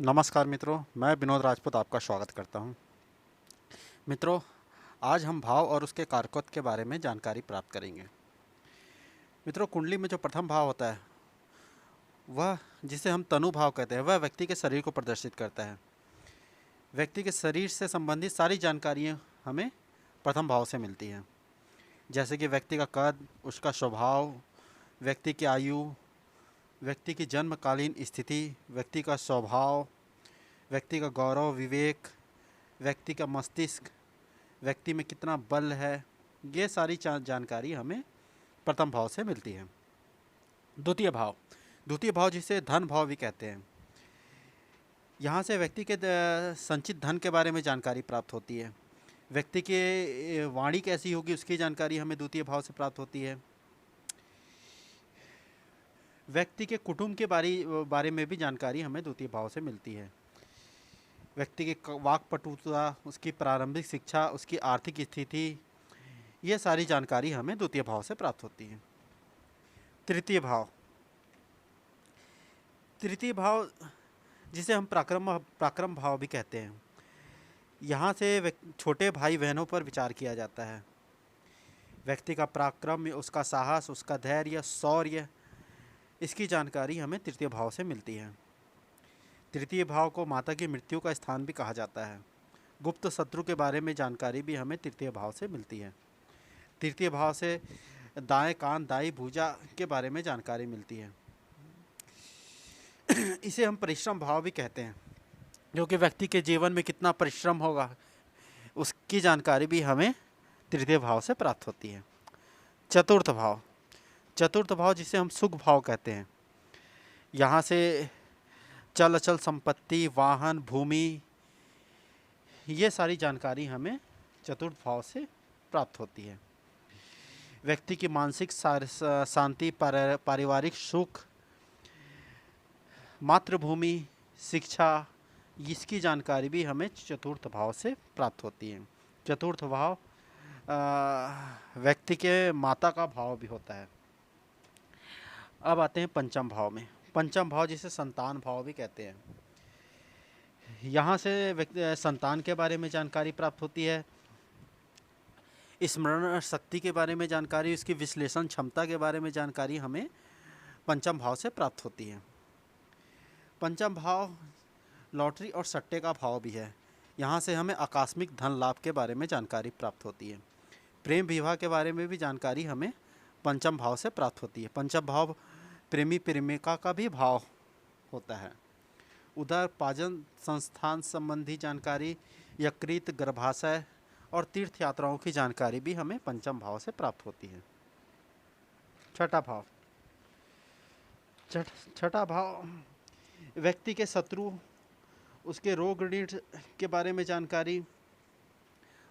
नमस्कार मित्रों, मैं विनोद राजपूत आपका स्वागत करता हूं। मित्रों, आज हम भाव और उसके कारकत्व के बारे में जानकारी प्राप्त करेंगे। मित्रों, कुंडली में जो प्रथम भाव होता है, वह जिसे हम तनु भाव कहते हैं, वह व्यक्ति के शरीर को प्रदर्शित करता है। व्यक्ति के शरीर से संबंधित सारी जानकारियाँ हमें प्रथम भाव से मिलती हैं, जैसे कि व्यक्ति का कद, उसका स्वभाव, व्यक्ति की आयु, व्यक्ति की जन्मकालीन स्थिति, व्यक्ति का स्वभाव, व्यक्ति का गौरव विवेक, व्यक्ति का मस्तिष्क, व्यक्ति में कितना बल है। ये सारी जानकारी हमें प्रथम भाव से मिलती है। द्वितीय भाव जिसे धन भाव भी कहते हैं, यहाँ से व्यक्ति के संचित धन के बारे में जानकारी प्राप्त होती है। व्यक्ति की वाणी कैसी होगी, उसकी जानकारी हमें द्वितीय भाव से प्राप्त होती है। व्यक्ति के कुटुंब के बारे में भी जानकारी हमें द्वितीय भाव से मिलती है। व्यक्ति की वाक्पटुता, उसकी प्रारंभिक शिक्षा, उसकी आर्थिक स्थिति, ये सारी जानकारी हमें द्वितीय भाव से प्राप्त होती है। तृतीय भाव जिसे हम पराक्रम भाव भी कहते हैं, यहाँ से छोटे भाई बहनों पर विचार किया जाता है। व्यक्ति का पराक्रम, उसका साहस, उसका धैर्य, शौर्य, इसकी जानकारी हमें तृतीय भाव से मिलती है। तृतीय भाव को माता की मृत्यु का स्थान भी कहा जाता है। गुप्त शत्रु के बारे में जानकारी भी हमें तृतीय भाव से मिलती है। तृतीय भाव से दाएं कान, दाई भुजा के बारे में जानकारी मिलती है। इसे हम परिश्रम भाव भी कहते हैं, जो कि व्यक्ति के जीवन में कितना परिश्रम होगा, उसकी जानकारी भी हमें तृतीय भाव से प्राप्त होती है। चतुर्थ भाव जिसे हम सुख भाव कहते हैं, यहाँ से चल अचल संपत्ति, वाहन, भूमि, ये सारी जानकारी हमें चतुर्थ भाव से प्राप्त होती है। व्यक्ति की मानसिक शांति, पारिवारिक सुख, मातृभूमि, शिक्षा, इसकी जानकारी भी हमें चतुर्थ भाव से प्राप्त होती है। चतुर्थ भाव व्यक्ति के माता का भाव भी होता है। अब आते हैं पंचम भाव में। पंचम भाव जिसे संतान भाव भी कहते हैं, यहाँ से संतान के बारे में जानकारी प्राप्त होती है। स्मरण शक्ति के बारे में जानकारी, उसकी विश्लेषण क्षमता के बारे में जानकारी हमें पंचम भाव से प्राप्त होती है। पंचम भाव लॉटरी और सट्टे का भाव भी है। यहाँ से हमें आकस्मिक धन लाभ के बारे में जानकारी प्राप्त होती है। प्रेम विवाह के बारे में भी जानकारी हमें पंचम भाव से प्राप्त होती है। पंचम भाव प्रेमी प्रेमिका का भी भाव होता है। उदर पाचन संस्थान संबंधी जानकारी, यकृत, गर्भाशय और तीर्थ यात्राओं की जानकारी भी हमें पंचम भाव से प्राप्त होती है। छठा भाव व्यक्ति के शत्रु, उसके रोग ऋण के बारे में जानकारी,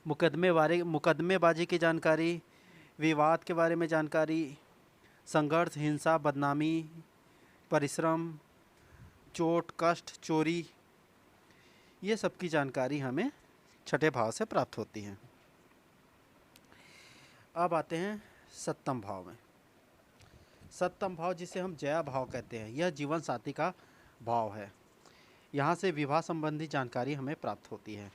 मुकदमेबाजी की जानकारी, विवाद के बारे में जानकारी, संघर्ष, हिंसा, बदनामी, परिश्रम, चोट, कष्ट, चोरी, ये सब की जानकारी हमें छठे भाव से प्राप्त होती है। अब आते हैं सप्तम भाव में। सप्तम भाव जिसे हम जया भाव कहते हैं, यह जीवन साथी का भाव है। यहाँ से विवाह संबंधी जानकारी हमें प्राप्त होती है।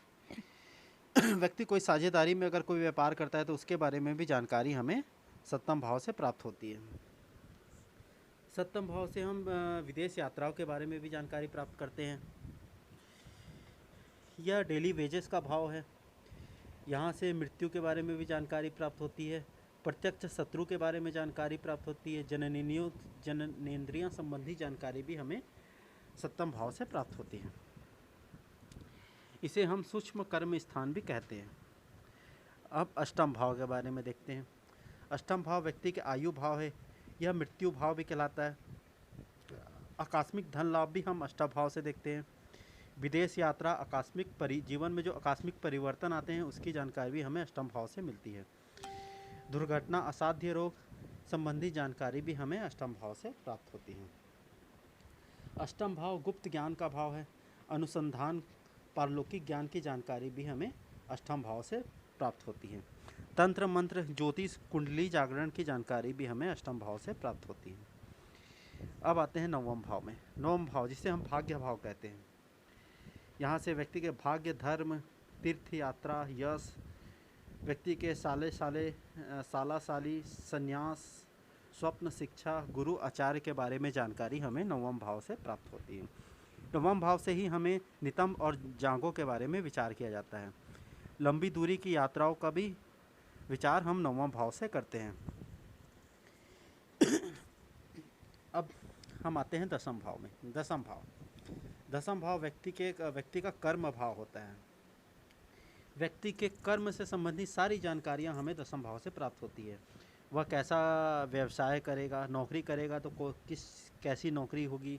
व्यक्ति कोई साझेदारी में अगर कोई व्यापार करता है तो उसके बारे में भी जानकारी हमें सप्तम भाव से प्राप्त होती है। सप्तम भाव से हम विदेश यात्राओं के बारे में भी जानकारी प्राप्त करते हैं। यह डेली वेजेस का भाव है। यहाँ से मृत्यु के बारे में भी जानकारी प्राप्त होती है। प्रत्यक्ष शत्रु के बारे में जानकारी प्राप्त होती है। जननेंद्रियों संबंधी जानकारी भी हमें सप्तम भाव से प्राप्त होती है। इसे हम सूक्ष्म कर्म स्थान भी कहते हैं। अब अष्टम भाव के बारे में देखते हैं। अष्टम भाव व्यक्ति के आयु भाव है। यह मृत्यु भाव भी कहलाता है। आकस्मिक धन लाभ भी हम अष्टम भाव से देखते हैं। विदेश यात्रा, जीवन में जो आकस्मिक परिवर्तन आते हैं, उसकी जानकारी भी हमें अष्टम भाव से मिलती है। दुर्घटना, असाध्य रोग संबंधी जानकारी भी हमें अष्टम भाव से प्राप्त होती है। अष्टम भाव गुप्त ज्ञान का भाव है। अनुसंधान, पारलौकिक ज्ञान की जानकारी भी हमें अष्टम भाव से प्राप्त होती है। तंत्र मंत्र, ज्योतिष, कुंडली जागरण की जानकारी भी हमें अष्टम भाव से प्राप्त होती है। अब आते हैं नवम भाव में। नवम भाव जिसे हम भाग्य भाव कहते हैं, यहाँ से व्यक्ति के भाग्य, धर्म, तीर्थ यात्रा, यश, व्यक्ति के साला साली, संन्यास, स्वप्न, शिक्षा, गुरु, आचार्य के बारे में जानकारी हमें नवम भाव से प्राप्त होती है। नवम भाव से ही हमें नितंब और जांघों के बारे में विचार किया जाता है। लंबी दूरी की यात्राओं का भी विचार हम नवम भाव से करते हैं। अब हम आते हैं दसम भाव में। दसम भाव व्यक्ति का कर्म भाव होता है। व्यक्ति के कर्म से संबंधित सारी जानकारियां हमें दसम भाव से प्राप्त होती है। वह कैसा व्यवसाय करेगा, नौकरी करेगा तो कैसी नौकरी होगी,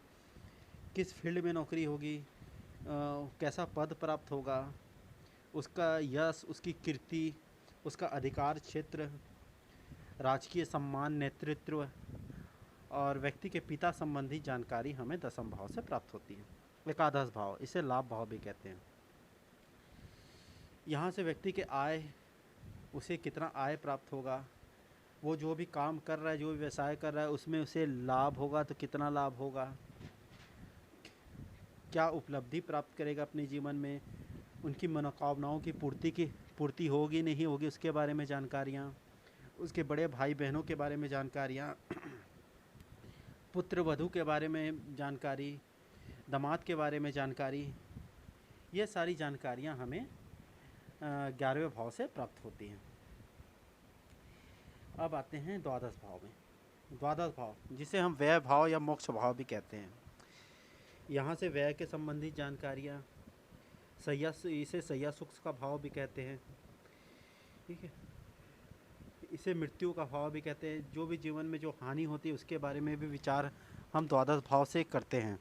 किस फील्ड में नौकरी होगी, कैसा पद प्राप्त होगा, उसका यश, उसकी कीर्ति, उसका अधिकार क्षेत्र, राजकीय सम्मान, नेतृत्व और व्यक्ति के पिता संबंधी जानकारी हमें दसम भाव से प्राप्त होती है। एकादश भाव, इसे लाभ भाव भी कहते हैं। यहाँ से व्यक्ति के आय, उसे कितना आय प्राप्त होगा, वो जो भी काम कर रहा है, जो भी व्यवसाय कर रहा है, उसमें उसे लाभ होगा तो कितना लाभ होगा, क्या उपलब्धि प्राप्त करेगा अपने जीवन में, उनकी मनोकामनाओं की पूर्ति होगी नहीं होगी, उसके बारे में जानकारियाँ, उसके बड़े भाई बहनों के बारे में जानकारियाँ, पुत्र वधू के बारे में जानकारी, दामाद के बारे में जानकारी, ये सारी जानकारियाँ हमें 11वें भाव से प्राप्त होती हैं। अब आते हैं द्वादश भाव में। द्वादश भाव, जिसे हम व्यय भाव या मोक्ष भाव भी कहते हैं। यहाँ से व्यय के संबंधित जानकारियाँ, इसे सैया सुख का भाव भी कहते हैं, ठीक है। इसे मृत्यु का भाव भी कहते हैं। जो भी जीवन में जो हानि होती है उसके बारे में भी विचार हम द्वादश भाव से करते हैं।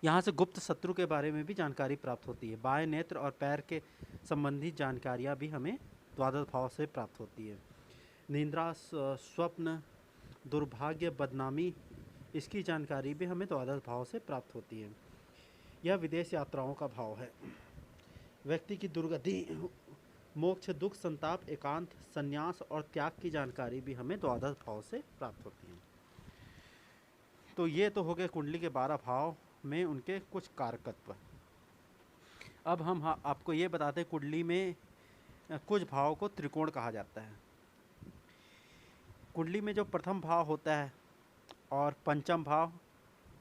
यहाँ से गुप्त शत्रु के बारे में भी जानकारी प्राप्त होती है। बाएं नेत्र और पैर के संबंधित जानकारियाँ भी हमें द्वादश भाव से प्राप्त होती है। निंद्रा, स्वप्न, दुर्भाग्य, बदनामी, इसकी जानकारी भी हमें द्वादश भाव से प्राप्त होती है। यह विदेश यात्राओं का भाव है। व्यक्ति की दुर्गति, मोक्ष, दुख, संताप, एकांत, संन्यास और त्याग की जानकारी भी हमें द्वादश भाव से प्राप्त होती है। तो ये तो हो गए कुंडली के 12 भाव में उनके कुछ कारकत्व। अब हम आपको ये बताते हैं कुंडली में कुछ भाव को त्रिकोण कहा जाता है। कुंडली में जो प्रथम भाव होता है और पंचम भाव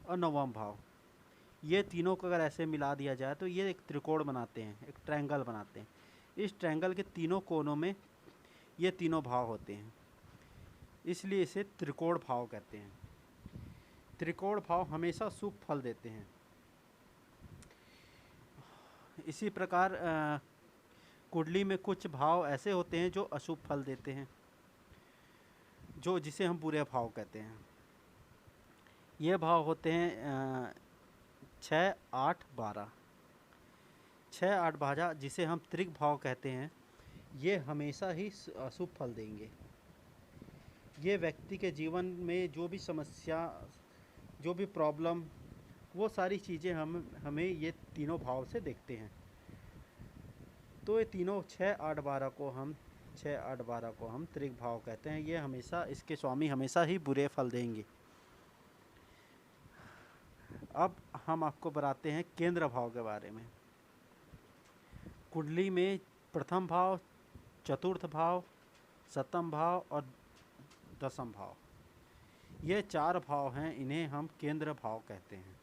और नवम भाव, ये तीनों को अगर ऐसे मिला दिया जाए तो ये एक त्रिकोण बनाते हैं, एक ट्रायंगल बनाते हैं। इस ट्रायंगल के तीनों कोनों में ये तीनों भाव होते हैं, इसलिए इसे त्रिकोण भाव कहते हैं। त्रिकोण भाव हमेशा शुभ फल देते हैं। इसी प्रकार कुंडली में कुछ भाव ऐसे होते हैं जो अशुभ फल देते हैं, जिसे हम बुरे भाव कहते हैं। ये भाव होते हैं 6, 8, 12। 6, 8, 12 जिसे हम त्रिक भाव कहते हैं, ये हमेशा ही अशुभ फल देंगे। ये व्यक्ति के जीवन में जो भी समस्या, जो भी प्रॉब्लम, वो सारी चीज़ें हमें ये तीनों भाव से देखते हैं। तो ये तीनों 6, 8, 12 को हम त्रिक भाव कहते हैं। ये हमेशा, इसके स्वामी हमेशा ही बुरे फल देंगे। अब हम आपको बताते हैं केंद्र भाव के बारे में। कुंडली में प्रथम भाव, चतुर्थ भाव, सप्तम भाव और दसम भाव, ये 4 भाव हैं, इन्हें हम केंद्र भाव कहते हैं।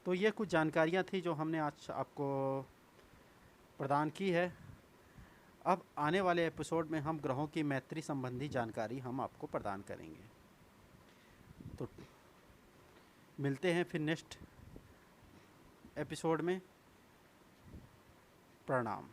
तो ये कुछ जानकारियाँ थी जो हमने आज आपको प्रदान की है। अब आने वाले एपिसोड में हम ग्रहों की मैत्री संबंधी जानकारी हम आपको प्रदान करेंगे। तो मिलते हैं फिर नेक्स्ट एपिसोड में। प्रणाम।